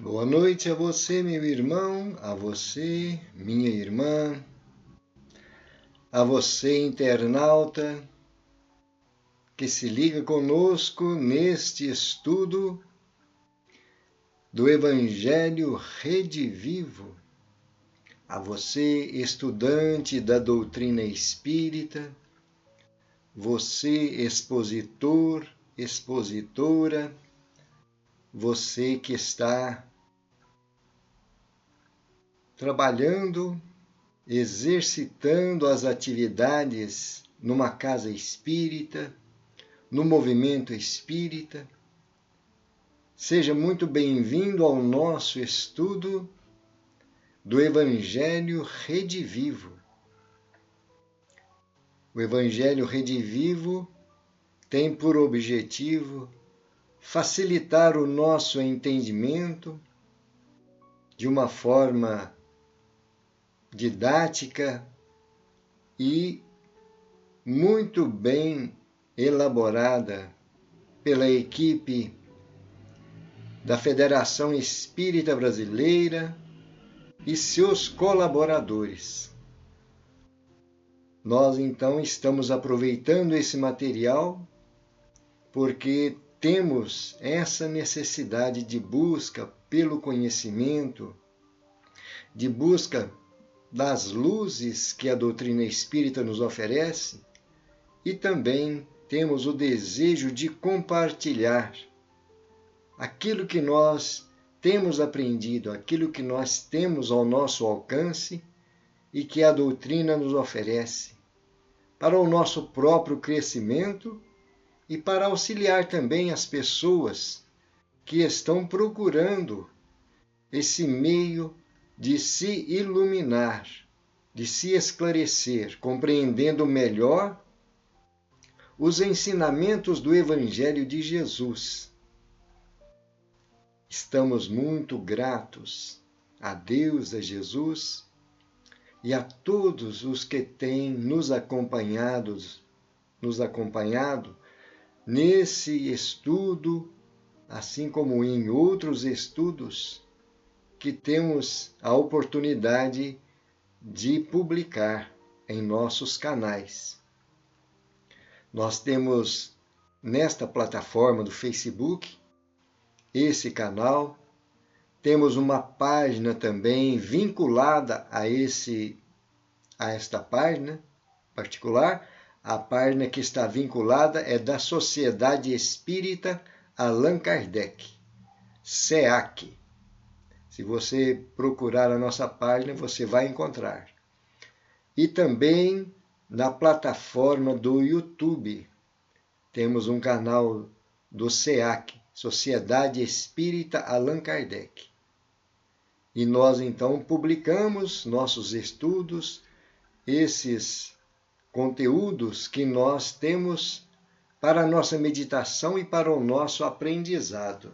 Boa noite a você, meu irmão, a você, minha irmã, a você, internauta, que se liga conosco neste estudo do Evangelho Redivivo, a você, estudante da doutrina espírita, você, expositor, expositora, você que está trabalhando, exercitando as atividades numa casa espírita, no movimento espírita. Seja muito bem-vindo ao nosso estudo do Evangelho Redivivo. O Evangelho Redivivo tem por objetivo facilitar o nosso entendimento de uma forma didática e muito bem elaborada pela equipe da Federação Espírita Brasileira e seus colaboradores. Nós então estamos aproveitando esse material porque temos essa necessidade de busca pelo conhecimento, de busca das luzes que a doutrina espírita nos oferece, e também temos o desejo de compartilhar aquilo que nós temos aprendido, aquilo que nós temos ao nosso alcance e que a doutrina nos oferece, para o nosso próprio crescimento e para auxiliar também as pessoas que estão procurando esse meio de se iluminar, de se esclarecer, compreendendo melhor os ensinamentos do Evangelho de Jesus. Estamos muito gratos a Deus, a Jesus e a todos os que têm nos acompanhado nesse estudo, assim como em outros estudos que temos a oportunidade de publicar em nossos canais. Nós temos nesta plataforma do Facebook esse canal, temos uma página também vinculada a esta página particular. A página que está vinculada é da Sociedade Espírita Allan Kardec, SEAC. Se você procurar a nossa página, você vai encontrar. E também na plataforma do YouTube, temos um canal do SEAC, Sociedade Espírita Allan Kardec. E nós, então, publicamos nossos estudos, esses conteúdos que nós temos para a nossa meditação e para o nosso aprendizado.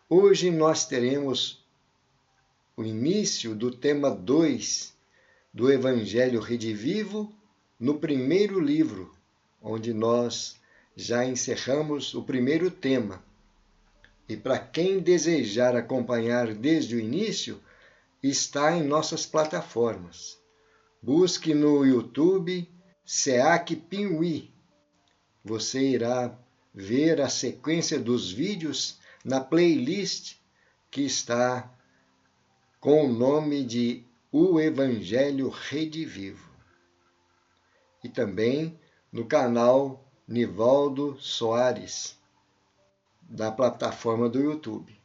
Hoje nós teremos o início do tema 2 do Evangelho Redivivo, no primeiro livro, onde nós já encerramos o primeiro tema. E para quem desejar acompanhar desde o início, está em nossas plataformas. Busque no YouTube SEAC Piuí. Você irá ver a sequência dos vídeos na playlist que está com o nome de O Evangelho Redivivo. E também no canal Nivaldo Soares, da plataforma do YouTube.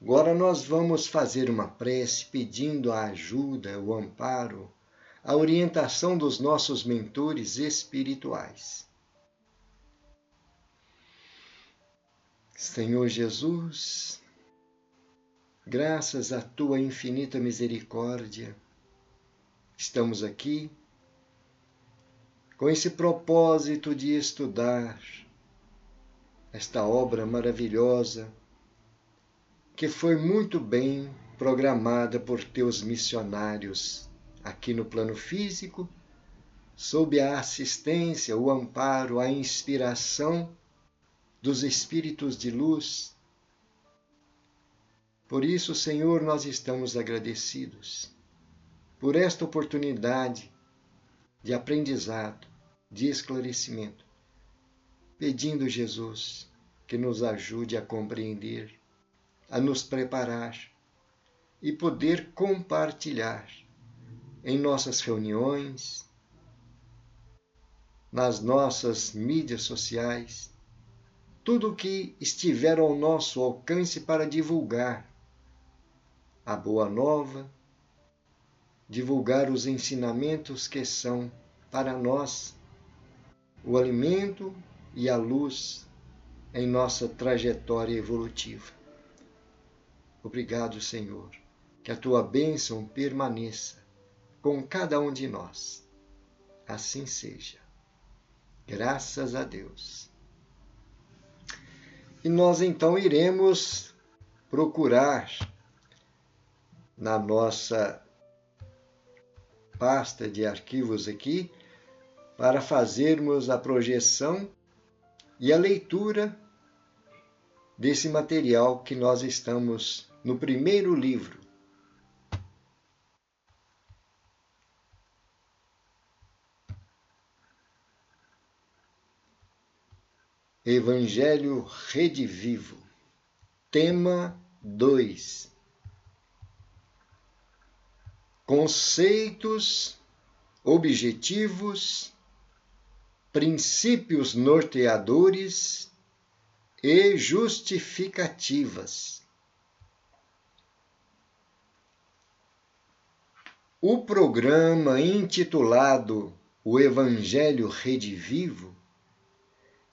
Agora nós vamos fazer uma prece pedindo a ajuda, o amparo, a orientação dos nossos mentores espirituais. Senhor Jesus, graças à tua infinita misericórdia, estamos aqui com esse propósito de estudar esta obra maravilhosa que foi muito bem programada por teus missionários aqui no plano físico, sob a assistência, o amparo, a inspiração dos espíritos de luz Por isso, Senhor, nós estamos agradecidos por esta oportunidade de aprendizado, de esclarecimento, pedindo, Jesus, que nos ajude a compreender, a nos preparar e poder compartilhar em nossas reuniões, nas nossas mídias sociais, tudo o que estiver ao nosso alcance para divulgar a boa nova, divulgar os ensinamentos que são para nós o alimento e a luz em nossa trajetória evolutiva. Obrigado, Senhor, que a tua bênção permaneça com cada um de nós. Assim seja. Graças a Deus. E nós então iremos procurar na nossa pasta de arquivos aqui para fazermos a projeção e a leitura desse material que nós estamos no primeiro livro. Evangelho Redivivo, tema 2. Conceitos, objetivos, princípios norteadores e justificativas. O programa intitulado O Evangelho Redivivo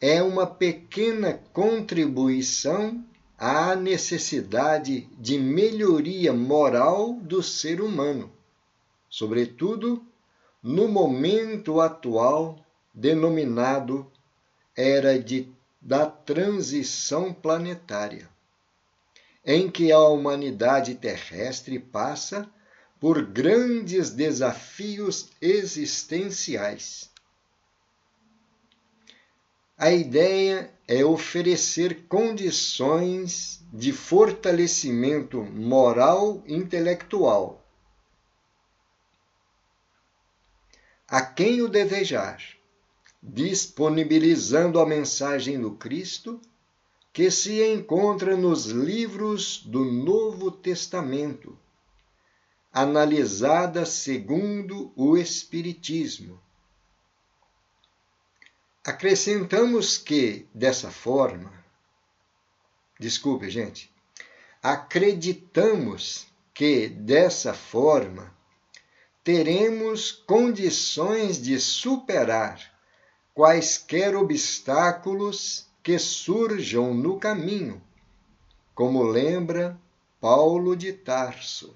é uma pequena contribuição à necessidade de melhoria moral do ser humano, sobretudo no momento atual denominado Era da Transição Planetária, em que a humanidade terrestre passa por grandes desafios existenciais. A ideia é oferecer condições de fortalecimento moral e intelectual a quem o desejar, disponibilizando a mensagem do Cristo que se encontra nos livros do Novo Testamento, analisada segundo o Espiritismo. Acrescentamos que, dessa forma, acreditamos que, dessa forma, teremos condições de superar quaisquer obstáculos que surjam no caminho, como lembra Paulo de Tarso.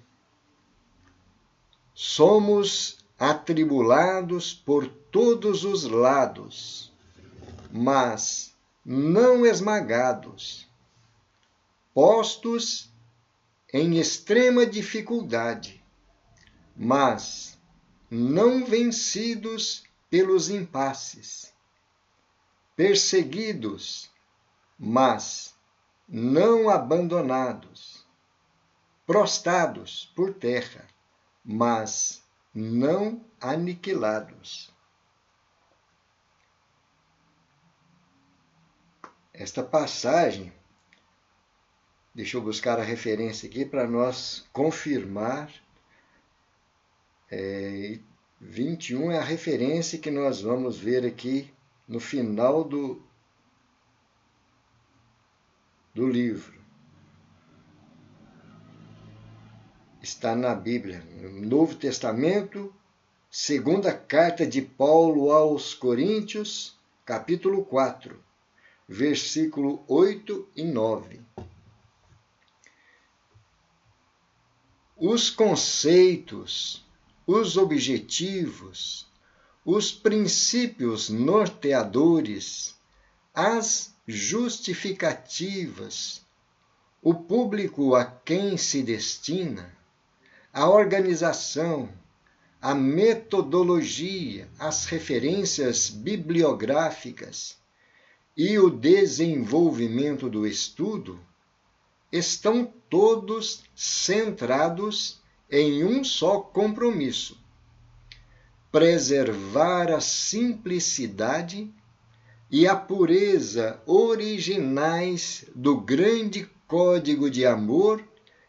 Somos atribulados por todos os lados, mas não esmagados, postos em extrema dificuldade, mas não vencidos pelos impasses, perseguidos, mas não abandonados, prostrados por terra, mas não aniquilados. Esta passagem, deixa eu buscar a referência aqui para nós confirmar. 21 é a referência que nós vamos ver aqui no final do livro. Está na Bíblia, no Novo Testamento, segunda carta de Paulo aos Coríntios, capítulo 4. Versículo 8 e 9. Os conceitos, os objetivos, os princípios norteadores, as justificativas, o público a quem se destina, a organização, a metodologia, as referências bibliográficas, e o desenvolvimento do estudo estão todos centrados em um só compromisso: preservar a simplicidade e a pureza originais do grande código de amor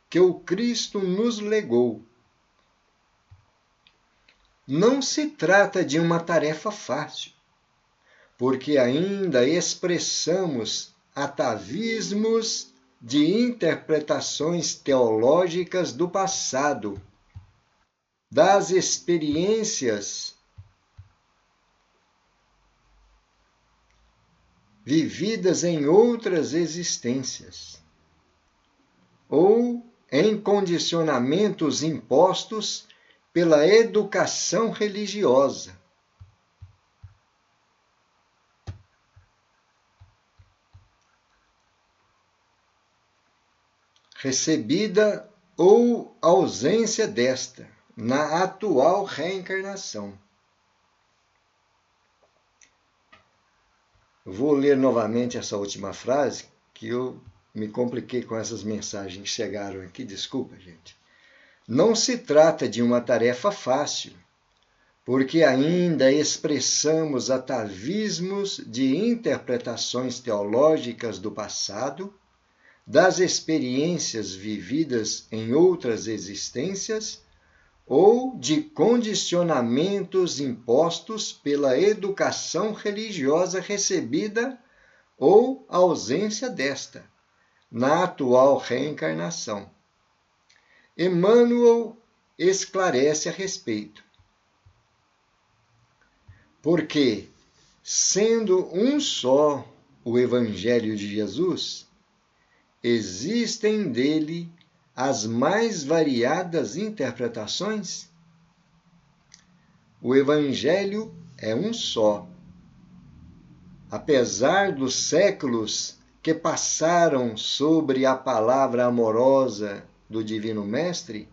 que o Cristo nos legou. Não se trata de uma tarefa fácil, porque ainda expressamos atavismos de interpretações teológicas do passado, das experiências vividas em outras existências, ou em condicionamentos impostos pela educação religiosa. Recebida ou ausência desta na atual reencarnação. Vou ler novamente essa última frase, que eu me compliquei com essas mensagens que chegaram aqui. Desculpa, gente. Não se trata de uma tarefa fácil, porque ainda expressamos atavismos de interpretações teológicas do passado, das experiências vividas em outras existências ou de condicionamentos impostos pela educação religiosa recebida ou ausência desta, na atual reencarnação. Emmanuel esclarece a respeito. Porque, sendo um só o Evangelho de Jesus, existem dele as mais variadas interpretações? O Evangelho é um só. Apesar dos séculos que passaram sobre a palavra amorosa do Divino Mestre,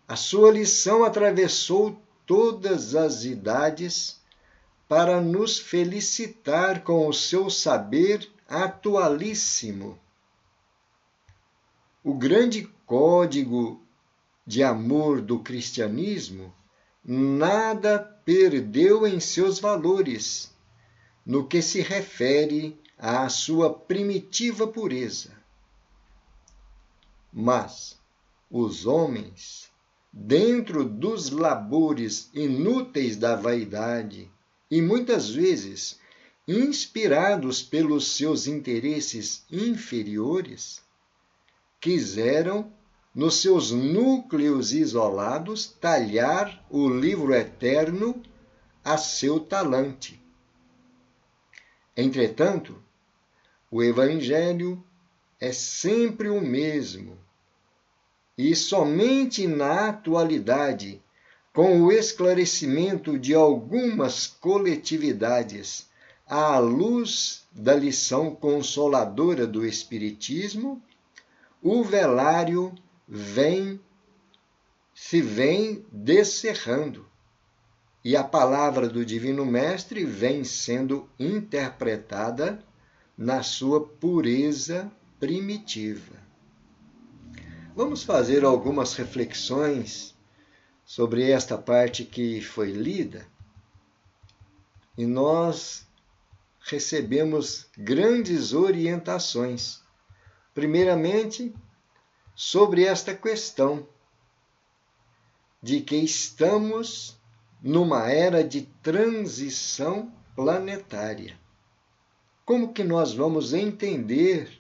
a sua lição atravessou todas as idades para nos felicitar com o seu saber atualíssimo. O grande código de amor do cristianismo nada perdeu em seus valores, no que se refere à sua primitiva pureza. Mas os homens, dentro dos labores inúteis da vaidade e muitas vezes inspirados pelos seus interesses inferiores, quiseram, nos seus núcleos isolados, talhar o livro eterno a seu talante. Entretanto, o Evangelho é sempre o mesmo, e somente na atualidade, com o esclarecimento de algumas coletividades à luz da lição consoladora do Espiritismo, o velário se vem descerrando e a palavra do Divino Mestre vem sendo interpretada na sua pureza primitiva. Vamos fazer algumas reflexões sobre esta parte que foi lida, e nós recebemos grandes orientações. Primeiramente, sobre esta questão de que estamos numa era de transição planetária. Como que nós vamos entender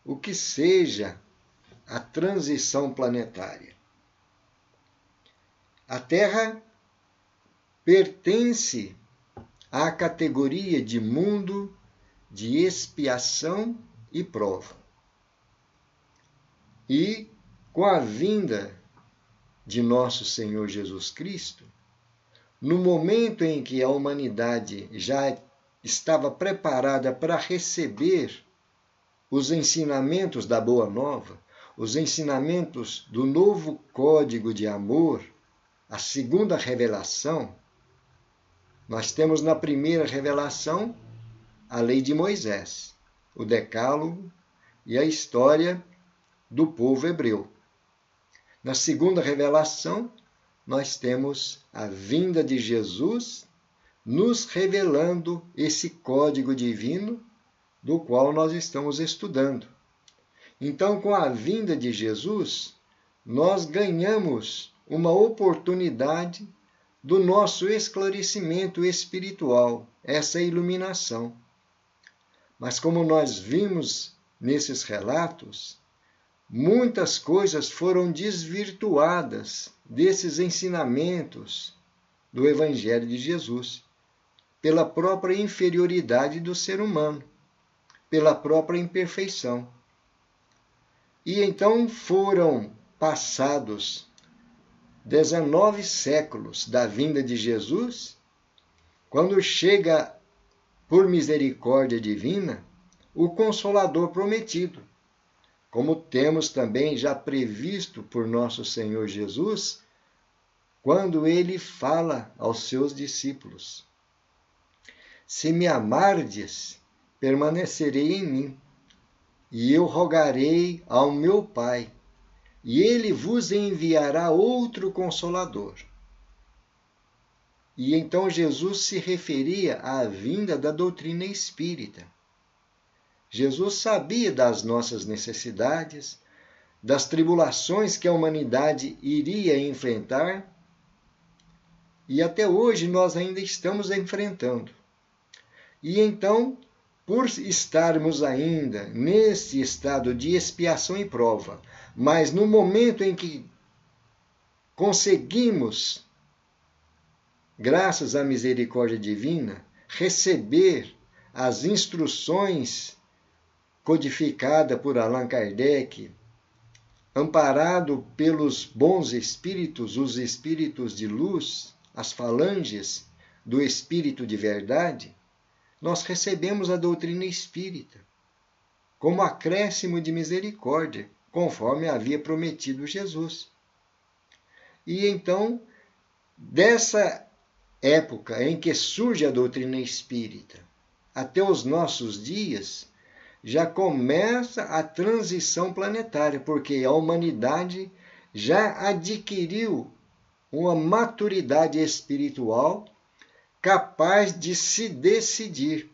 o que seja a transição planetária? A Terra pertence à categoria de mundo de expiação e prova. E, com a vinda de nosso Senhor Jesus Cristo, no momento em que a humanidade já estava preparada para receber os ensinamentos da Boa Nova, os ensinamentos do novo código de amor, a segunda revelação, nós temos na primeira revelação a lei de Moisés, o Decálogo e a história do povo hebreu. Na segunda revelação, nós temos a vinda de Jesus nos revelando esse código divino do qual nós estamos estudando. Então, com a vinda de Jesus, nós ganhamos uma oportunidade do nosso esclarecimento espiritual, essa iluminação. Mas como nós vimos nesses relatos, muitas coisas foram desvirtuadas desses ensinamentos do Evangelho de Jesus, pela própria inferioridade do ser humano, pela própria imperfeição. E então foram passados 19 séculos da vinda de Jesus, quando chega, por misericórdia divina, o Consolador prometido, como temos também já previsto por nosso Senhor Jesus, quando ele fala aos seus discípulos: se me amardes, permanecerei em mim, e eu rogarei ao meu Pai, e ele vos enviará outro Consolador. E então Jesus se referia à vinda da doutrina espírita. Jesus sabia das nossas necessidades, das tribulações que a humanidade iria enfrentar, e até hoje nós ainda estamos enfrentando. E então, por estarmos ainda nesse estado de expiação e prova, mas no momento em que conseguimos, graças à misericórdia divina, receber as instruções codificadas por Allan Kardec, amparado pelos bons espíritos, os espíritos de luz, as falanges do espírito de verdade, nós recebemos a doutrina espírita como acréscimo de misericórdia, conforme havia prometido Jesus. E então, dessa época em que surge a doutrina espírita até os nossos dias, já começa a transição planetária, porque a humanidade já adquiriu uma maturidade espiritual capaz de se decidir,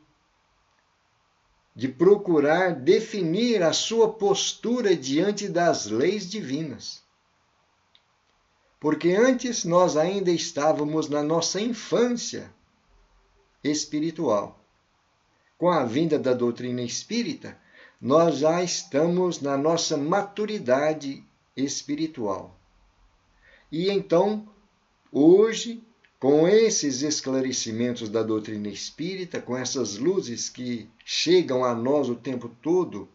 de procurar definir a sua postura diante das leis divinas. Porque antes nós ainda estávamos na nossa infância espiritual. Com a vinda da doutrina espírita, nós já estamos na nossa maturidade espiritual. E então, hoje, com esses esclarecimentos da doutrina espírita, com essas luzes que chegam a nós o tempo todo,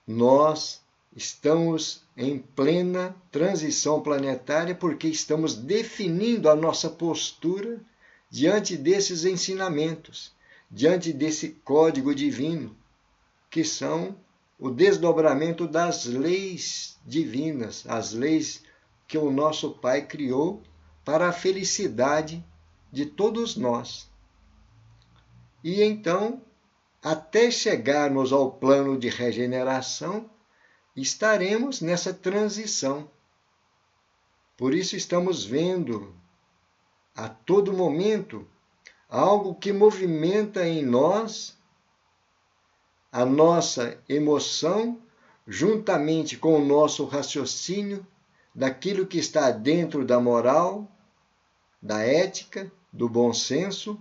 nós estamos em plena transição planetária porque estamos definindo a nossa postura diante desses ensinamentos, diante desse código divino, que são o desdobramento das leis divinas, as leis que o nosso Pai criou para a felicidade de todos nós. E então, até chegarmos ao plano de regeneração, estaremos nessa transição. Por isso estamos vendo a todo momento algo que movimenta em nós a nossa emoção, juntamente com o nosso raciocínio, daquilo que está dentro da moral, da ética, do bom senso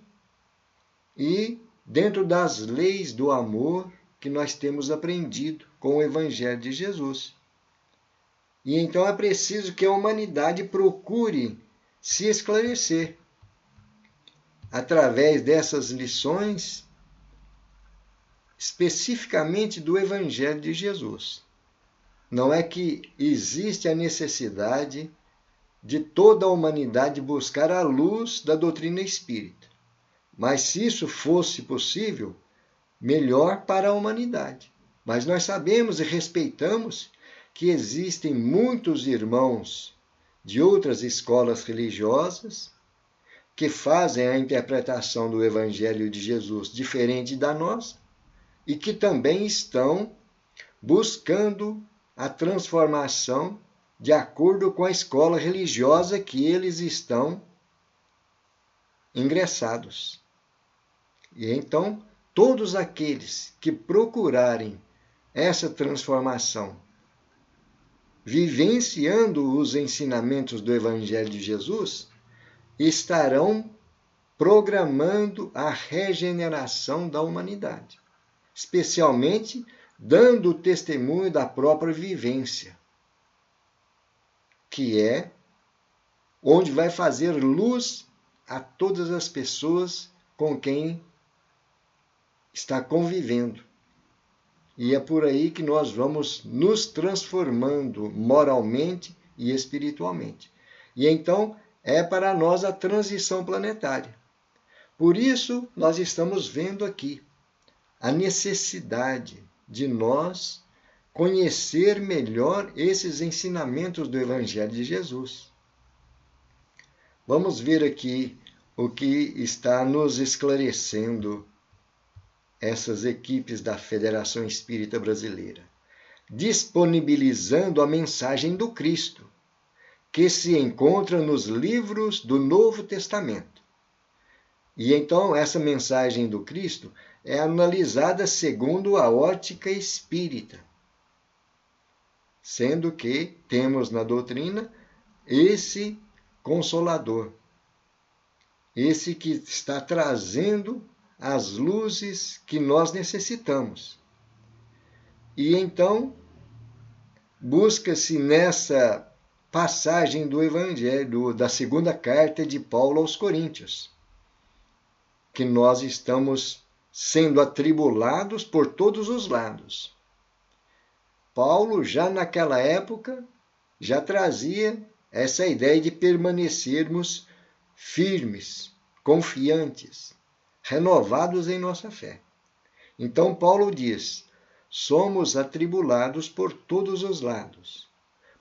e dentro das leis do amor que nós temos aprendido com o Evangelho de Jesus. E então é preciso que a humanidade procure se esclarecer através dessas lições, especificamente do Evangelho de Jesus. Não é que existe a necessidade de toda a humanidade buscar a luz da doutrina espírita. Mas se isso fosse possível, melhor para a humanidade. Mas nós sabemos e respeitamos que existem muitos irmãos de outras escolas religiosas que fazem a interpretação do Evangelho de Jesus diferente da nossa e que também estão buscando a transformação de acordo com a escola religiosa que eles estão ingressados. E então, todos aqueles que procurarem essa transformação, vivenciando os ensinamentos do Evangelho de Jesus, estarão programando a regeneração da humanidade, especialmente dando o testemunho da própria vivência, que é onde vai fazer luz a todas as pessoas com quem está convivendo. E é por aí que nós vamos nos transformando moralmente e espiritualmente. E então é para nós a transição planetária. Por isso, nós estamos vendo aqui a necessidade de nós conhecer melhor esses ensinamentos do Evangelho de Jesus. Vamos ver aqui o que está nos esclarecendo essas equipes da Federação Espírita Brasileira, disponibilizando a mensagem do Cristo, que se encontra nos livros do Novo Testamento. E então essa mensagem do Cristo é analisada segundo a ótica espírita, sendo que temos na doutrina esse Consolador, esse que está trazendo as luzes que nós necessitamos. E então busca-se nessa passagem do Evangelho, da segunda carta de Paulo aos Coríntios, que nós estamos sendo atribulados por todos os lados. Paulo, já naquela época, já trazia essa ideia de permanecermos firmes, confiantes, renovados em nossa fé. Então Paulo diz: somos atribulados por todos os lados,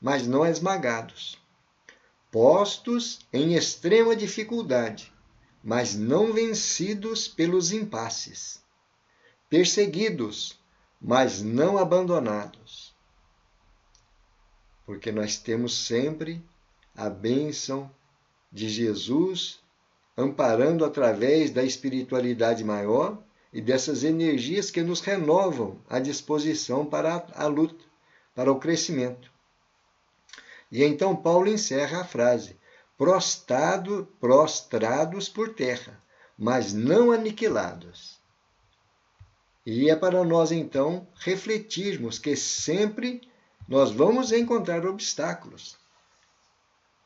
mas não esmagados, postos em extrema dificuldade, mas não vencidos pelos impasses, perseguidos, mas não abandonados. Porque nós temos sempre a bênção de Jesus amparando através da espiritualidade maior e dessas energias que nos renovam à disposição para a luta, para o crescimento. E então Paulo encerra a frase: prostrados por terra, mas não aniquilados. E é para nós, então, refletirmos que sempre nós vamos encontrar obstáculos.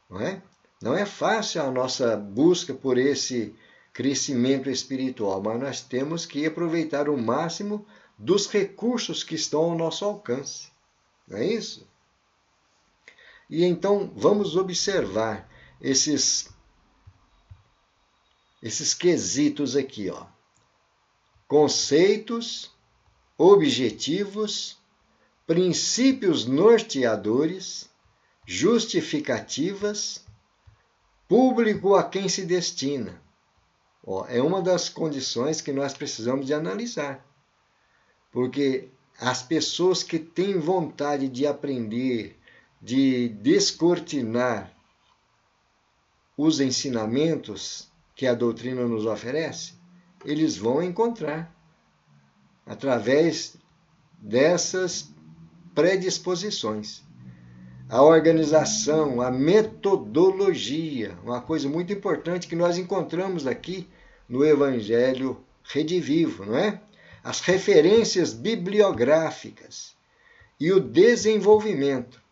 Não é? Não é fácil a nossa busca por esse crescimento espiritual, mas nós temos que aproveitar o máximo dos recursos que estão ao nosso alcance. Não é isso? E então vamos observar esses quesitos aqui, ó. Conceitos, objetivos, princípios norteadores, justificativas, público a quem se destina. Ó, é uma das condições que nós precisamos de analisar. Porque as pessoas que têm vontade de aprender, de descortinar os ensinamentos que a doutrina nos oferece, eles vão encontrar através dessas predisposições. A organização, a metodologia, uma coisa muito importante que nós encontramos aqui no Evangelho Redivivo, não é? As referências bibliográficas e o desenvolvimento.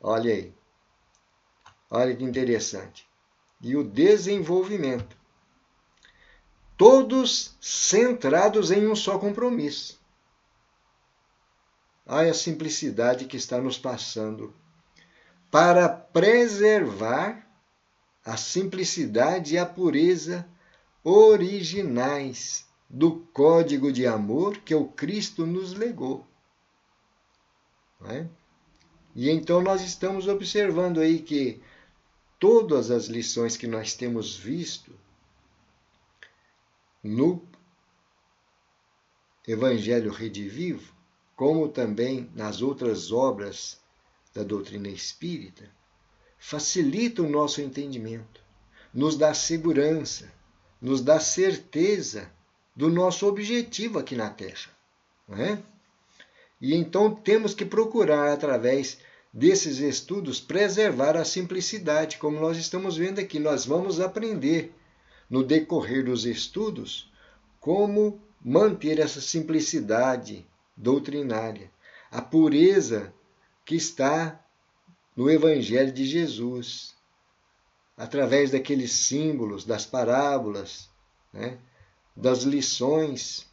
Olha aí. Olha que interessante. E o desenvolvimento. Todos centrados em um só compromisso. Olha a simplicidade que está nos passando. Para preservar a simplicidade e a pureza originais do código de amor que o Cristo nos legou. Não é? E então nós estamos observando aí que todas as lições que nós temos visto no Evangelho Redivivo como também nas outras obras da doutrina espírita, facilita o nosso entendimento, nos dá segurança, nos dá certeza do nosso objetivo aqui na Terra, não é? E então temos que procurar, através desses estudos, preservar a simplicidade, como nós estamos vendo aqui. Nós vamos aprender, no decorrer dos estudos, como manter essa simplicidade doutrinária, a pureza que está no Evangelho de Jesus, através daqueles símbolos, das parábolas, né, das lições.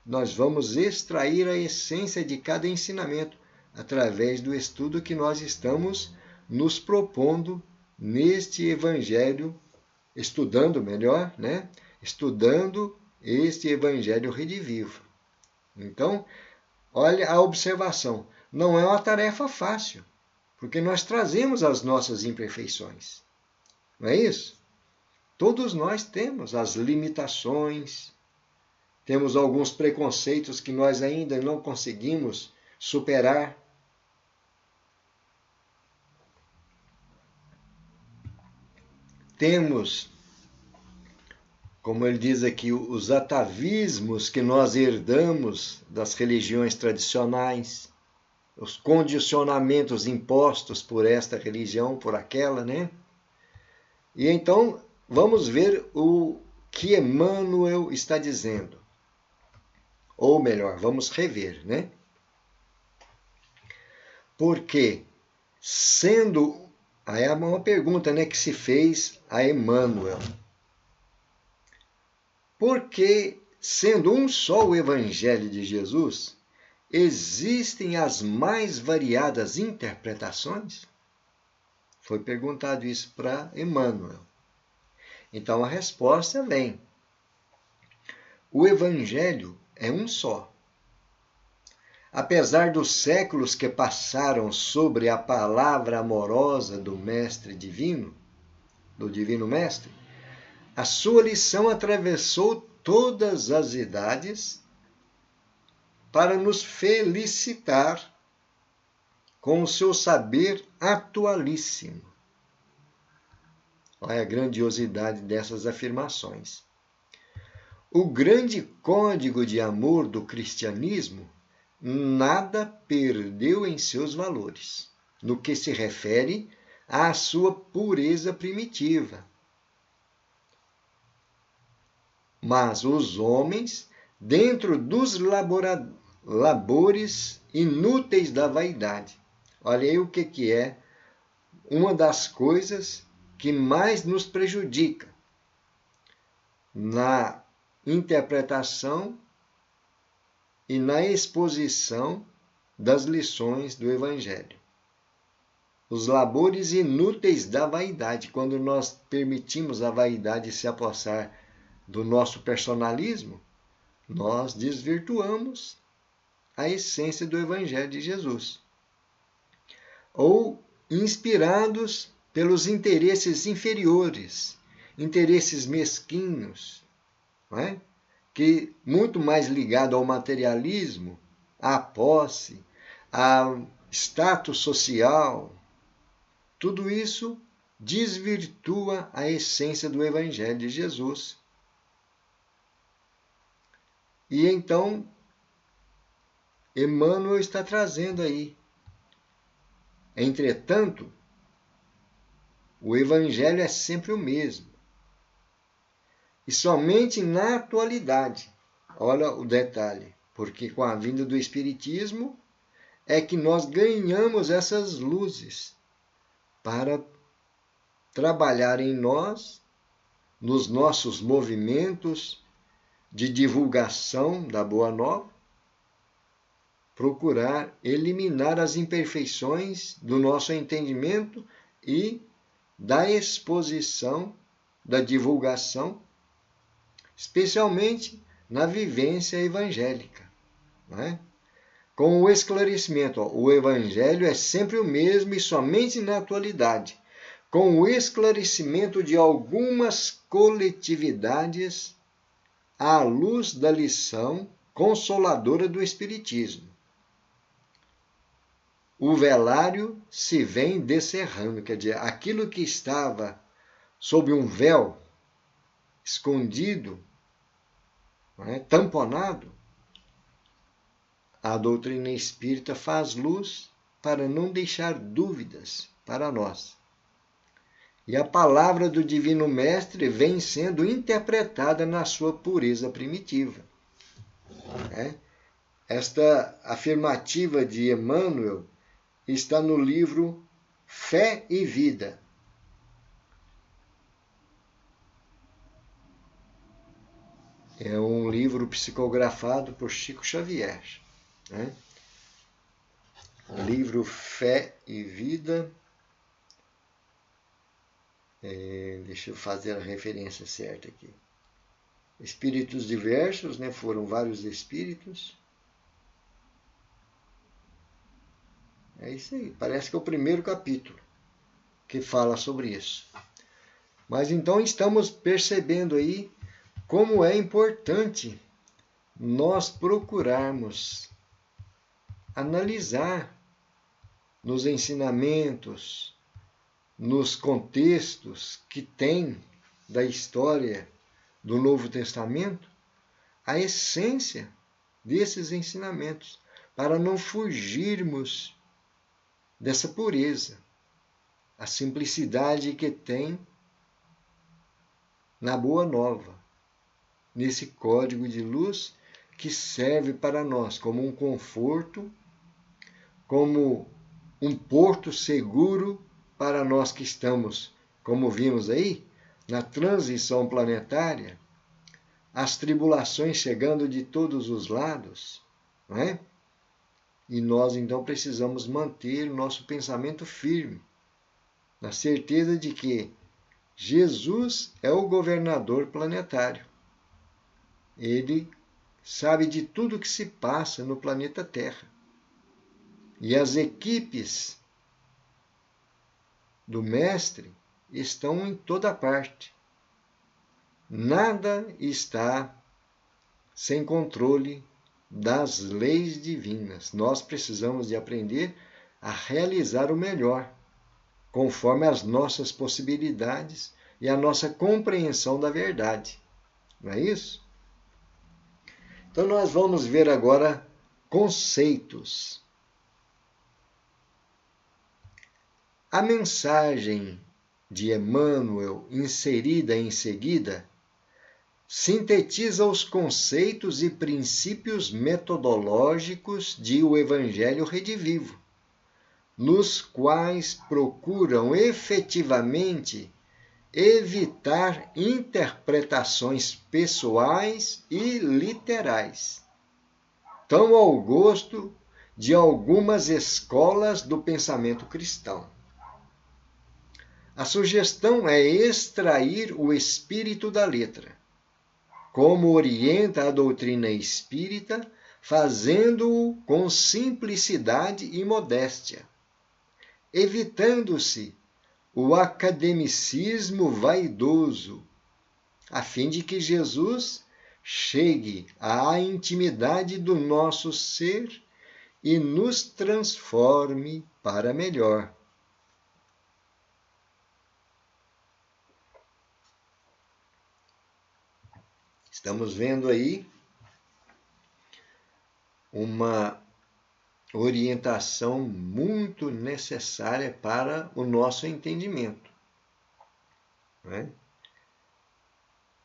Nós vamos extrair a essência de cada ensinamento através do estudo que nós estamos nos propondo neste Evangelho, estudando melhor, né? Estudando este Evangelho redivivo. Então, olha a observação. Não é uma tarefa fácil, porque nós trazemos as nossas imperfeições. Não é isso? Todos nós temos as limitações, temos alguns preconceitos que nós ainda não conseguimos superar. Temos, como ele diz aqui, os atavismos que nós herdamos das religiões tradicionais, os condicionamentos impostos por esta religião, por aquela, né? E então, vamos ver o que Emmanuel está dizendo. Ou melhor, vamos rever, né? Porque, sendo... Aí é uma pergunta, né, que se fez a Emmanuel. Porque, sendo um só o Evangelho de Jesus, existem as mais variadas interpretações? Foi perguntado isso para Emmanuel. Então a resposta vem. O Evangelho é um só. Apesar dos séculos que passaram sobre a palavra amorosa do Mestre Divino, do Divino Mestre, a sua lição atravessou todas as idades para nos felicitar com o seu saber atualíssimo. Olha a grandiosidade dessas afirmações. O grande código de amor do cristianismo nada perdeu em seus valores, no que se refere à sua pureza primitiva. Mas os homens, dentro dos labores inúteis da vaidade, olha aí o que é uma das coisas que mais nos prejudica na interpretação e na exposição das lições do Evangelho. Os labores inúteis da vaidade, quando nós permitimos a vaidade se apossar do nosso personalismo, nós desvirtuamos a essência do Evangelho de Jesus. Ou inspirados pelos interesses inferiores, interesses mesquinhos, não é? Que muito mais ligado ao materialismo, à posse, ao status social, tudo isso desvirtua a essência do Evangelho de Jesus. E então, Emmanuel está trazendo aí. Entretanto, o Evangelho é sempre o mesmo. E somente na atualidade, olha o detalhe, porque com a vinda do Espiritismo é que nós ganhamos essas luzes para trabalhar em nós, nos nossos movimentos de divulgação da Boa Nova, procurar eliminar as imperfeições do nosso entendimento e da exposição, da divulgação, especialmente na vivência evangélica, não é? Com o esclarecimento, o Evangelho é sempre o mesmo e somente na atualidade, com o esclarecimento de algumas coletividades à luz da lição consoladora do Espiritismo. o velário se vem descerrando, quer dizer, aquilo que estava sob um véu, escondido, tamponado, a doutrina espírita faz luz para não deixar dúvidas para nós. E a palavra do Divino Mestre vem sendo interpretada na sua pureza primitiva. Esta afirmativa de Emmanuel está no livro Fé e Vida. É um livro psicografado por Chico Xavier. Livro Fé e Vida. Deixa eu fazer a referência certa aqui. Espíritos diversos, foram vários espíritos. É isso aí, parece que é o primeiro capítulo que fala sobre isso. Mas então estamos percebendo aí como é importante nós procurarmos analisar nos ensinamentos, nos contextos que tem da história do Novo Testamento, a essência desses ensinamentos, para não fugirmos dessa pureza, a simplicidade que tem na Boa Nova, nesse código de luz que serve para nós como um conforto, como um porto seguro para nós que estamos, como vimos aí, na transição planetária, as tribulações chegando de todos os lados, não é? E nós então precisamos manter o nosso pensamento firme, na certeza de que Jesus é o governador planetário. Ele sabe de tudo que se passa no planeta Terra. E as equipes do Mestre estão em toda parte. Nada está sem controle das leis divinas. Nós precisamos de aprender a realizar o melhor, conforme as nossas possibilidades e a nossa compreensão da verdade. Não é isso? Então nós vamos ver agora conceitos. A mensagem de Emmanuel, inserida em seguida, sintetiza os conceitos e princípios metodológicos de O Evangelho Redivivo, nos quais procuram efetivamente evitar interpretações pessoais e literais, tão ao gosto de algumas escolas do pensamento cristão. A sugestão é extrair o espírito da letra, como orienta a doutrina espírita, fazendo-o com simplicidade e modéstia, evitando-se o academicismo vaidoso, a fim de que Jesus chegue à intimidade do nosso ser e nos transforme para melhor. Estamos vendo aí uma orientação muito necessária para o nosso entendimento.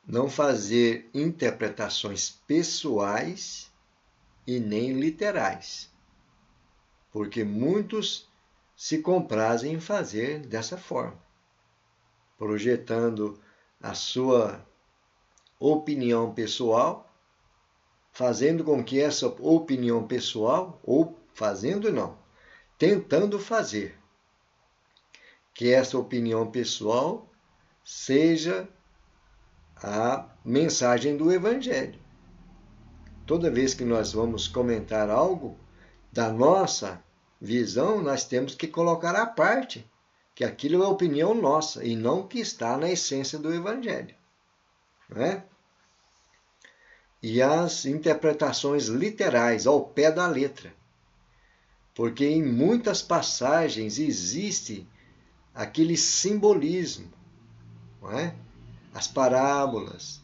Não fazer interpretações pessoais e nem literais, porque muitos se comprazem em fazer dessa forma, projetando a sua opinião pessoal, fazendo com que essa opinião pessoal, ou fazendo não, tentando fazer que essa opinião pessoal seja a mensagem do Evangelho. Toda vez que nós vamos comentar algo da nossa visão, nós temos que colocar à parte que aquilo é opinião nossa e não que está na essência do Evangelho. Não é? E as interpretações literais, ao pé da letra. porque em muitas passagens existe aquele simbolismo, não é? As parábolas,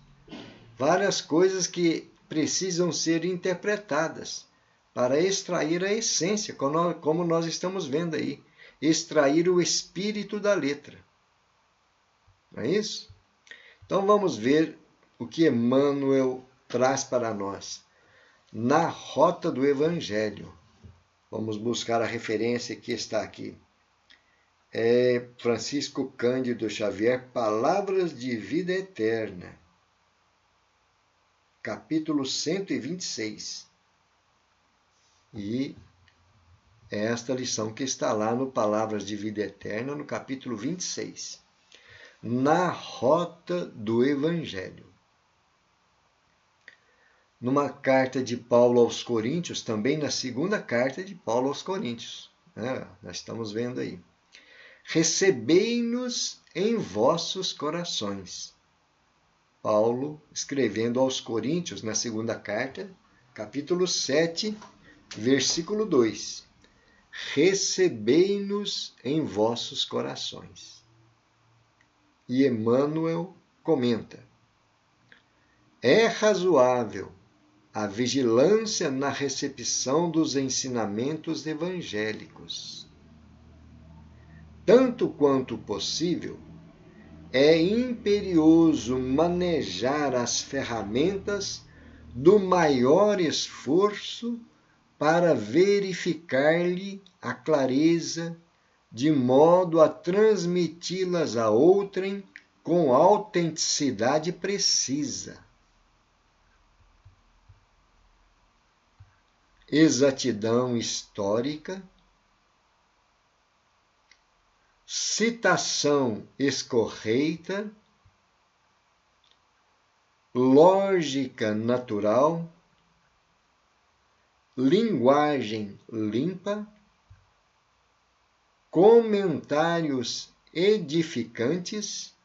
várias coisas que precisam ser interpretadas para extrair a essência, como nós estamos vendo aí, extrair o espírito da letra. Não é isso? Então vamos ver o que Emmanuel traz para nós. Na rota do Evangelho. Vamos buscar a referência que está aqui. É Francisco Cândido Xavier, Palavras de Vida Eterna, capítulo 126. E é esta lição que está lá no Palavras de Vida Eterna, no capítulo 26. Na rota do Evangelho. Numa carta de Paulo aos Coríntios, também na segunda carta de Paulo aos Coríntios, nós estamos vendo aí. Recebei-nos em vossos corações. Paulo, escrevendo aos Coríntios, na segunda carta, capítulo 7, versículo 2. Recebei-nos em vossos corações. E Emmanuel comenta: é razoável a vigilância na recepção dos ensinamentos evangélicos. Tanto quanto possível, é imperioso manejar as ferramentas do maior esforço para verificar-lhe a clareza, de modo a transmiti-las a outrem com autenticidade precisa. Exatidão histórica, citação escorreita, lógica natural, linguagem limpa, comentários edificantes,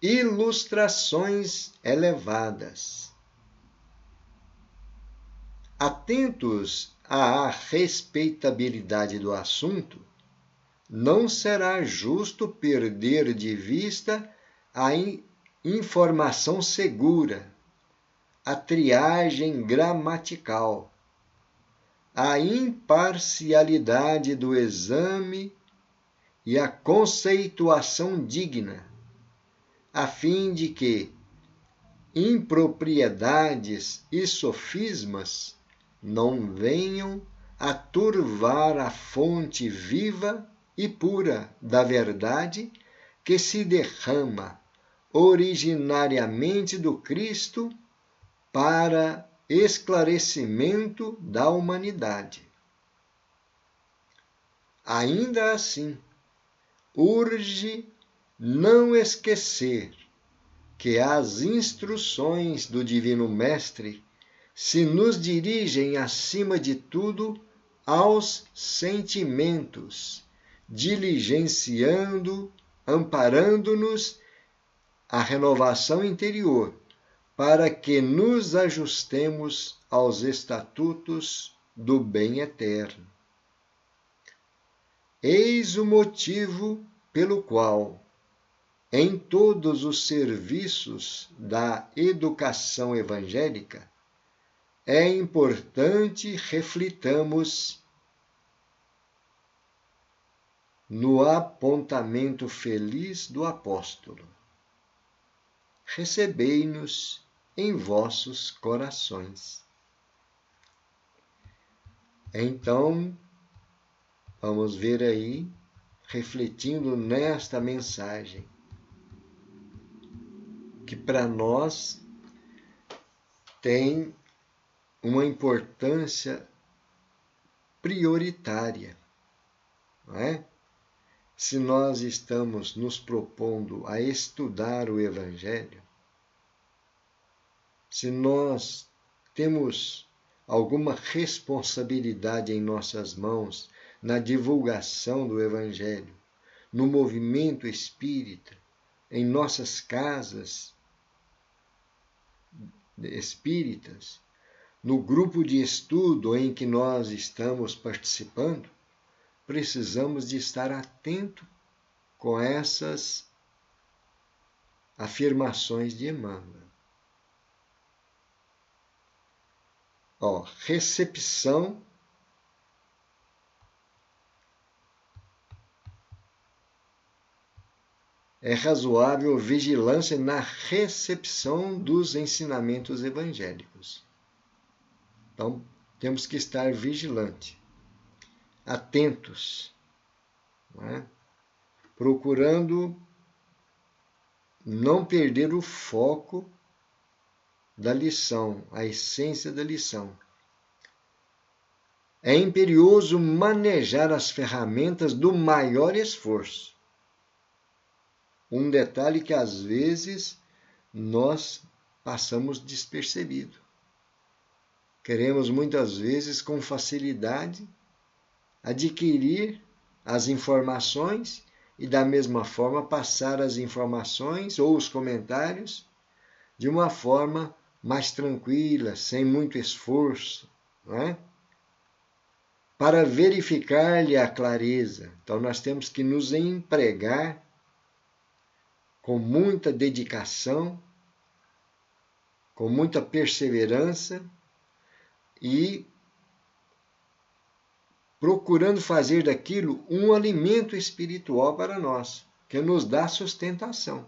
ilustrações elevadas. Atentos à respeitabilidade do assunto, não será justo perder de vista a informação segura, a triagem gramatical, a imparcialidade do exame e a conceituação digna, a fim de que impropriedades e sofismas não venham a turvar a fonte viva e pura da verdade que se derrama originariamente do Cristo para esclarecimento da humanidade. Ainda assim, urge não esquecer que as instruções do Divino Mestre se nos dirigem, acima de tudo, aos sentimentos, diligenciando, amparando-nos a renovação interior, para que nos ajustemos aos estatutos do bem eterno. Eis o motivo pelo qual, em todos os serviços da educação evangélica, é importante reflitamos no apontamento feliz do apóstolo. Recebei-nos em vossos corações. Então, vamos ver aí, refletindo nesta mensagem, que para nós tem uma importância prioritária, não é? Se nós estamos nos propondo a estudar o Evangelho, se nós temos alguma responsabilidade em nossas mãos na divulgação do Evangelho, no movimento espírita, em nossas casas espíritas, no grupo de estudo em que nós estamos participando, precisamos de estar atento com essas afirmações de Emmanuel. Recepção é razoável vigilância na recepção dos ensinamentos evangélicos. Então, temos que estar vigilantes, atentos, né? Procurando não perder o foco da lição, a essência da lição. É imperioso manejar as ferramentas do maior esforço. Um detalhe que às vezes nós passamos despercebido. Queremos muitas vezes com facilidade adquirir as informações e da mesma forma passar as informações ou os comentários de uma forma mais tranquila, sem muito esforço, não é? Para verificar-lhe a clareza. Então nós temos que nos empregar com muita dedicação, com muita perseverança e procurando fazer daquilo um alimento espiritual para nós, que nos dá sustentação,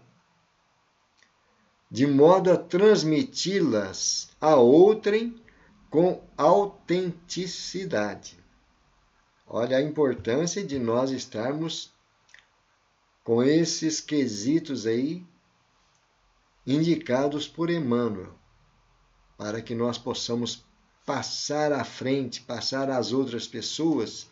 de modo a transmiti-las a outrem com autenticidade. Olha a importância de nós estarmos com esses quesitos aí indicados por Emmanuel, para que nós possamos passar à frente, passar às outras pessoas,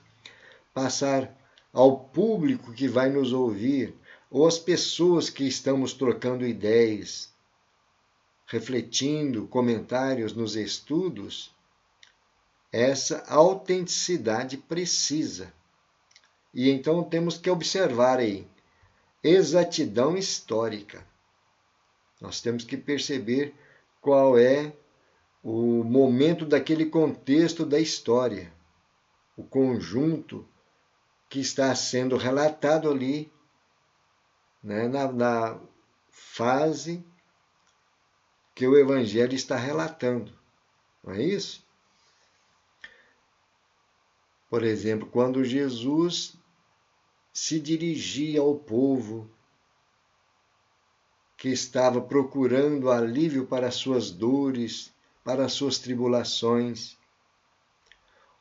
passar ao público que vai nos ouvir, ou às pessoas que estamos trocando ideias, refletindo comentários nos estudos, essa autenticidade precisa. E então temos que observar aí, exatidão histórica. Nós temos que perceber qual é o momento daquele contexto da história, o conjunto que está sendo relatado ali, né, na fase que o Evangelho está relatando. Não é isso? Por exemplo, quando Jesus se dirigia ao povo que estava procurando alívio para as suas dores, para as suas tribulações.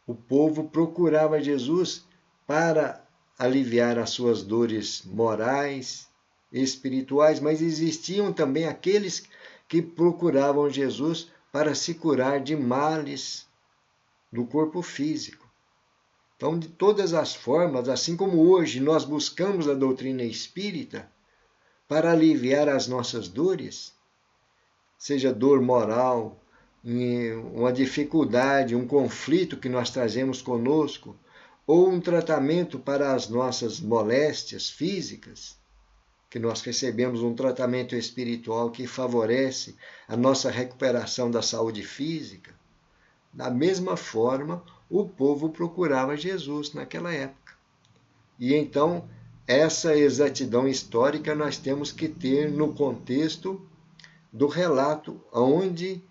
O povo procurava Jesus para aliviar as suas dores morais, espirituais, mas existiam também aqueles que procuravam Jesus para se curar de males do corpo físico. Então, de todas as formas, assim como hoje nós buscamos a doutrina espírita para aliviar as nossas dores, seja dor moral, uma dificuldade, um conflito que nós trazemos conosco, ou um tratamento para as nossas moléstias físicas, que nós recebemos um tratamento espiritual que favorece a nossa recuperação da saúde física. Da mesma forma, o povo procurava Jesus naquela época. E então, essa exatidão histórica nós temos que ter no contexto do relato onde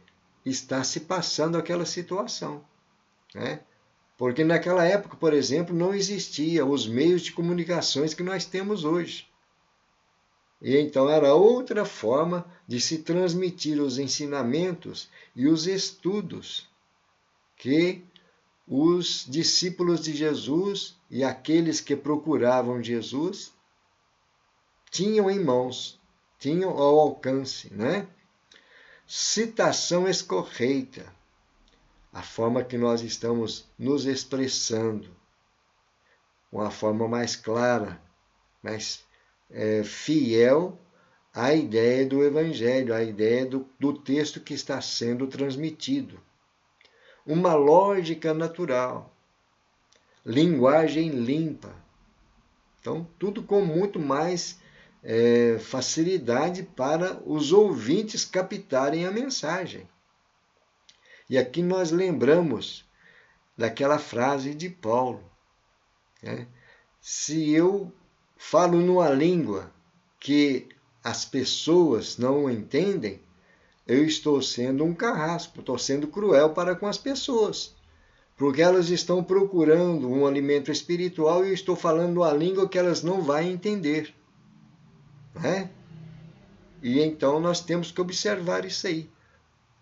está se passando aquela situação, né? Porque naquela época, por exemplo, não existiam os meios de comunicações que nós temos hoje. E então era outra forma de se transmitir os ensinamentos e os estudos que os discípulos de Jesus e aqueles que procuravam Jesus tinham em mãos, tinham ao alcance, né? Citação escorreita, a forma que nós estamos nos expressando, uma forma mais clara, mais fiel à ideia do Evangelho, à ideia do texto que está sendo transmitido. Uma lógica natural, linguagem limpa. Então, tudo com muito mais facilidade para os ouvintes captarem a mensagem. E aqui nós lembramos daquela frase de Paulo, né? Se eu falo numa língua que as pessoas não entendem, eu estou sendo um carrasco, estou sendo cruel para com as pessoas, porque elas estão procurando um alimento espiritual e eu estou falando uma língua que elas não vão entender, né? E então nós temos que observar isso aí.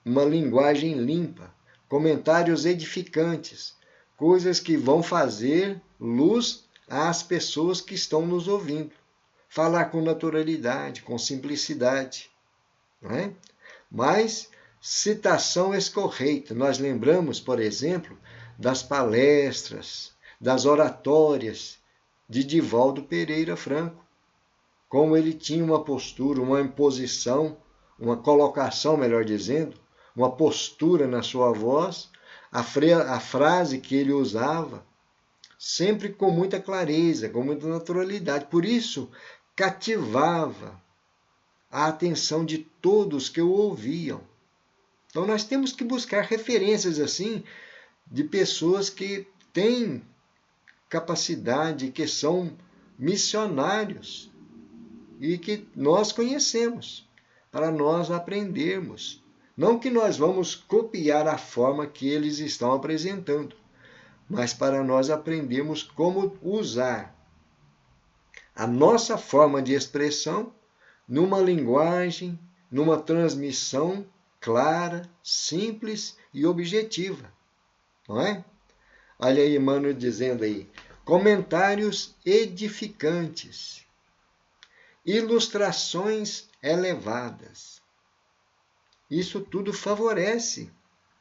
Uma linguagem limpa, comentários edificantes, coisas que vão fazer luz às pessoas que estão nos ouvindo. Falar com naturalidade, com simplicidade, não é? Mas citação escorreita. Nós lembramos, por exemplo, das palestras, das oratórias de Divaldo Pereira Franco. Como ele tinha uma postura, uma imposição, uma colocação, melhor dizendo, uma postura na sua voz, a frase que ele usava, sempre com muita clareza, com muita naturalidade. Por isso, cativava a atenção de todos que o ouviam. Então, nós temos que buscar referências assim de pessoas que têm capacidade, que são missionários e que nós conhecemos, para nós aprendermos. Não que nós vamos copiar a forma que eles estão apresentando, mas para nós aprendermos como usar a nossa forma de expressão numa linguagem, numa transmissão clara, simples e objetiva. Não é? Olha aí, Emmanuel dizendo aí, comentários edificantes, ilustrações elevadas. Isso tudo favorece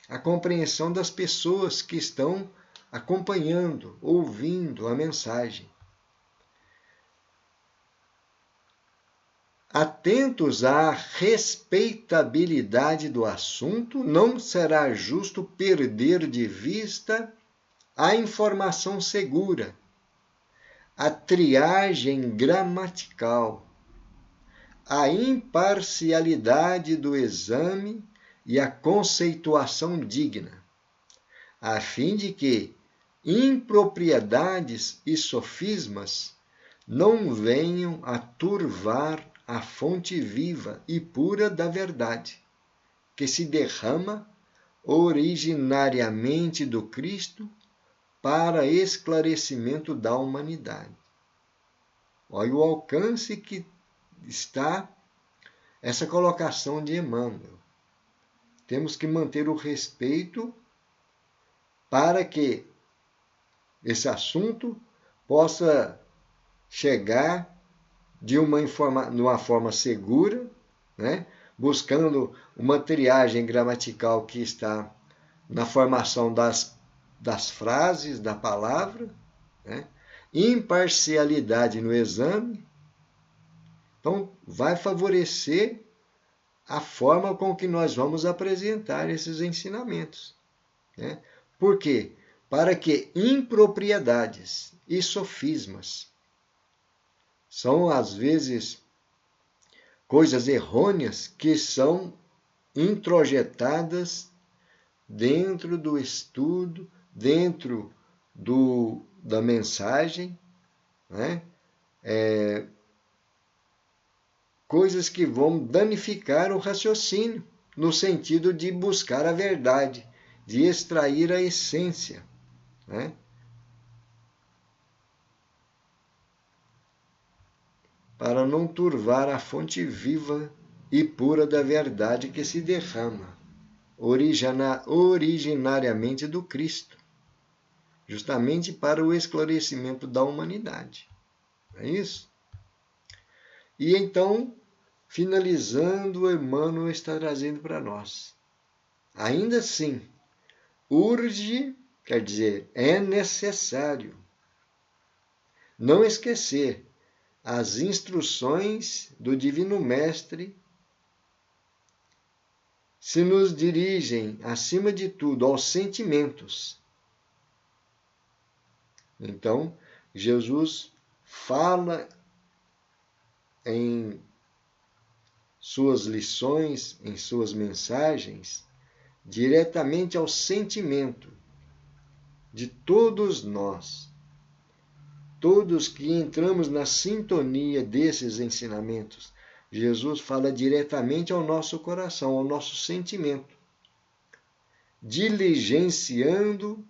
a compreensão das pessoas que estão acompanhando, ouvindo a mensagem. Atentos à respeitabilidade do assunto, não será justo perder de vista a informação segura, a triagem gramatical, a imparcialidade do exame e a conceituação digna, a fim de que impropriedades e sofismas não venham a turvar a fonte viva e pura da verdade, que se derrama originariamente do Cristo para esclarecimento da humanidade. Olha o alcance que está essa colocação de Emmanuel. Temos que manter o respeito para que esse assunto possa chegar de uma forma segura, né? Buscando uma triagem gramatical que está na formação das frases, da palavra, né? Imparcialidade no exame. Então, vai favorecer a forma com que nós vamos apresentar esses ensinamentos, né? Por quê? Para que impropriedades e sofismas são, às vezes, coisas errôneas que são introjetadas dentro do estudo, dentro da mensagem, né? Coisas que vão danificar o raciocínio, no sentido de buscar a verdade, de extrair a essência, né? Para não turvar a fonte viva e pura da verdade que se derrama originariamente do Cristo, justamente para o esclarecimento da humanidade. Não é isso? E então, finalizando, Emmanuel está trazendo para nós. Ainda assim, urge, quer dizer, é necessário não esquecer as instruções do Divino Mestre se nos dirigem, acima de tudo, aos sentimentos. Então, Jesus fala em suas lições, em suas mensagens, diretamente ao sentimento de todos nós, todos que entramos na sintonia desses ensinamentos. Jesus fala diretamente ao nosso coração, ao nosso sentimento, diligenciando,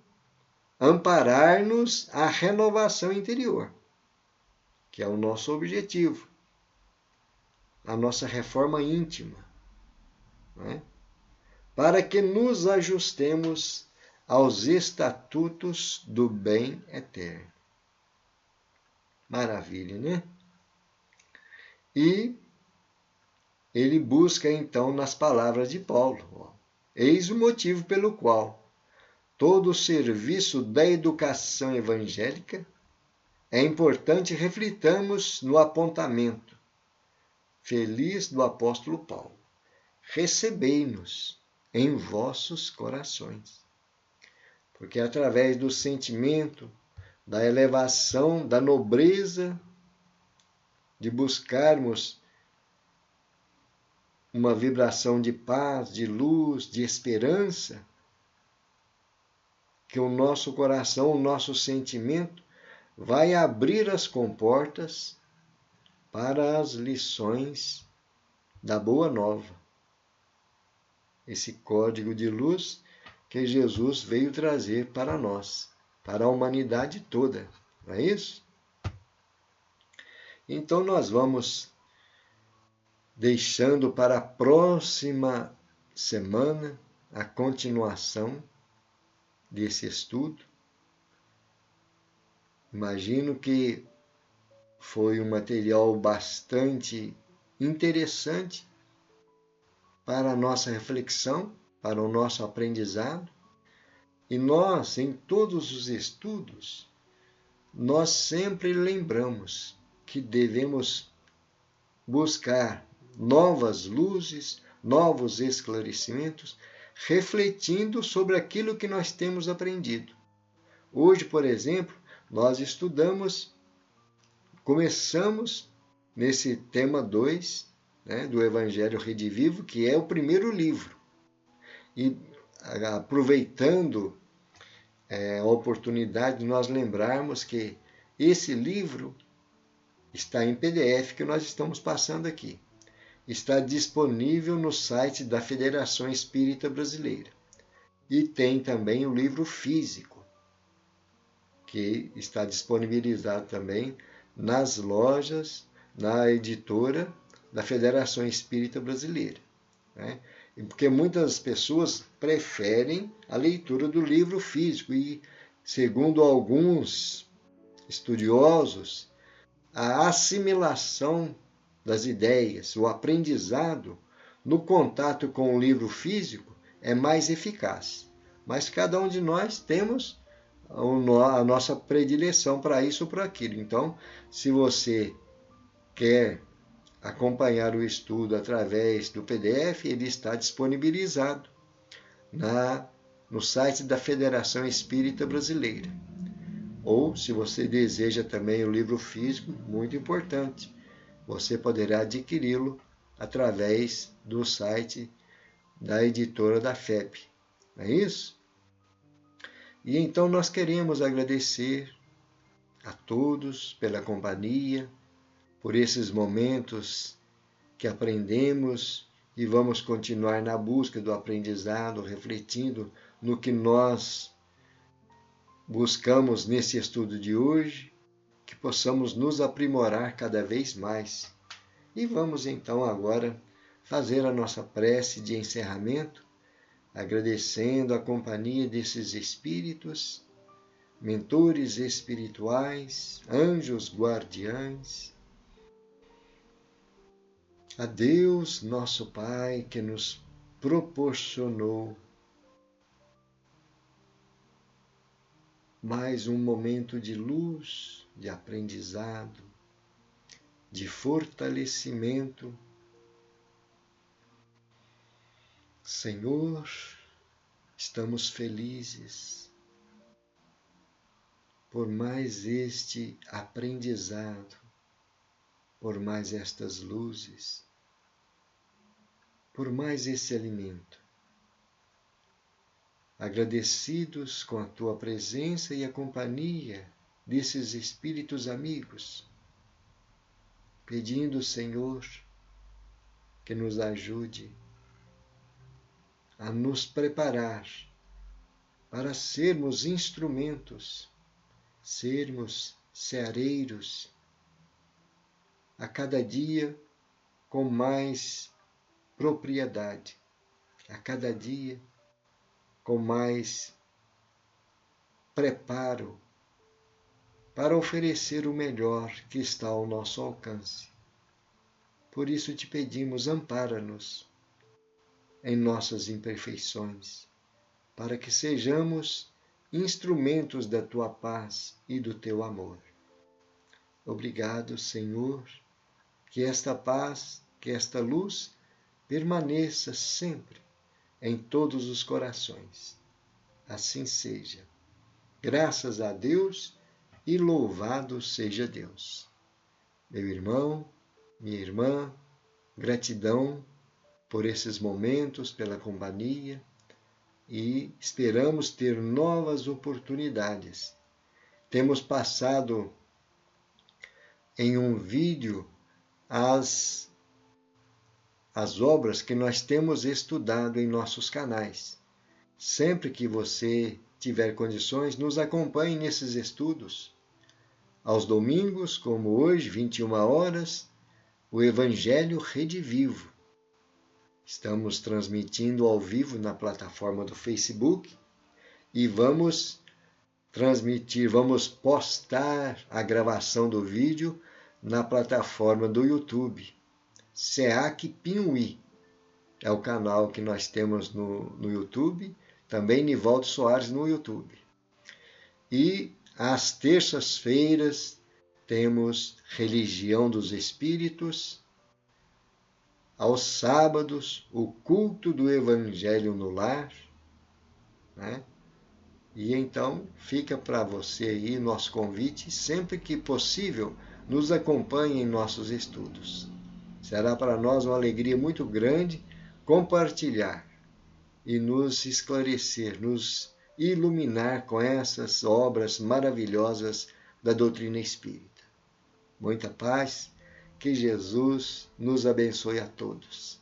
amparar-nos à renovação interior, que é o nosso objetivo, a nossa reforma íntima, né? Para que nos ajustemos aos estatutos do bem eterno. Maravilha, né? E ele busca então nas palavras de Paulo: eis o motivo pelo qual todo o serviço da educação evangélica é importante reflitamos no apontamento feliz do apóstolo Paulo: recebei-nos em vossos corações. Porque é através do sentimento, da elevação, da nobreza, de buscarmos uma vibração de paz, de luz, de esperança, que o nosso coração, o nosso sentimento vai abrir as comportas para as lições da Boa Nova. Esse código de luz que Jesus veio trazer para nós, para a humanidade toda, não é isso? Então nós vamos deixando para a próxima semana a continuação desse estudo. Imagino que foi um material bastante interessante para a nossa reflexão, para o nosso aprendizado. E nós, em todos os estudos, nós sempre lembramos que devemos buscar novas luzes, novos esclarecimentos, refletindo sobre aquilo que nós temos aprendido. Hoje, por exemplo, nós começamos nesse tema 2, né, do Evangelho Redivivo, que é o primeiro livro. E aproveitando a oportunidade de nós lembrarmos que esse livro está em PDF, que nós estamos passando aqui. Está disponível no site da Federação Espírita Brasileira. E tem também o livro físico, que está disponibilizado também nas lojas, na editora da Federação Espírita Brasileira, né? Porque muitas pessoas preferem a leitura do livro físico e, segundo alguns estudiosos, a assimilação das ideias, o aprendizado no contato com o livro físico é mais eficaz. Mas cada um de nós temos a nossa predileção para isso ou para aquilo. Então, se você quer acompanhar o estudo através do PDF, ele está disponibilizado no site da Federação Espírita Brasileira. Ou, se você deseja também o livro físico, muito importante, você poderá adquiri-lo através do site da editora da FEB. Não é isso? E então nós queremos agradecer a todos pela companhia, por esses momentos que aprendemos e vamos continuar na busca do aprendizado, refletindo no que nós buscamos nesse estudo de hoje, que possamos nos aprimorar cada vez mais. E vamos então agora fazer a nossa prece de encerramento, agradecendo a companhia desses espíritos, mentores espirituais, anjos guardiães, a Deus, nosso Pai, que nos proporcionou mais um momento de luz, de aprendizado, de fortalecimento. Senhor, estamos felizes por mais este aprendizado, por mais estas luzes, por mais esse alimento. agradecidos com a tua presença e a companhia desses espíritos amigos, pedindo, Senhor, que nos ajude a nos preparar para sermos instrumentos, sermos ceareiros, a cada dia com mais propriedade, a cada dia com mais preparo para oferecer o melhor que está ao nosso alcance. Por isso te pedimos, ampara-nos em nossas imperfeições, para que sejamos instrumentos da tua paz e do teu amor. Obrigado, Senhor, que esta paz, que esta luz permaneça sempre em todos os corações. Assim seja. Graças a Deus e louvado seja Deus. Meu irmão, minha irmã, gratidão por esses momentos, pela companhia, e esperamos ter novas oportunidades. Temos passado em um vídeo as obras que nós temos estudado em nossos canais. Sempre que você tiver condições, nos acompanhe nesses estudos. Aos domingos, como hoje, 21 horas, o Evangelho Redivivo. Estamos transmitindo ao vivo na plataforma do Facebook e vamos postar a gravação do vídeo na plataforma do YouTube. SEAC Piuí é o canal que nós temos no YouTube, também Nivaldo Soares no YouTube. E às terças-feiras temos Religião dos Espíritos, aos sábados o culto do Evangelho no Lar, né? E então fica para você aí nosso convite, sempre que possível, nos acompanhe em nossos estudos. Será para nós uma alegria muito grande compartilhar e nos esclarecer, nos iluminar com essas obras maravilhosas da doutrina espírita. Muita paz, que Jesus nos abençoe a todos.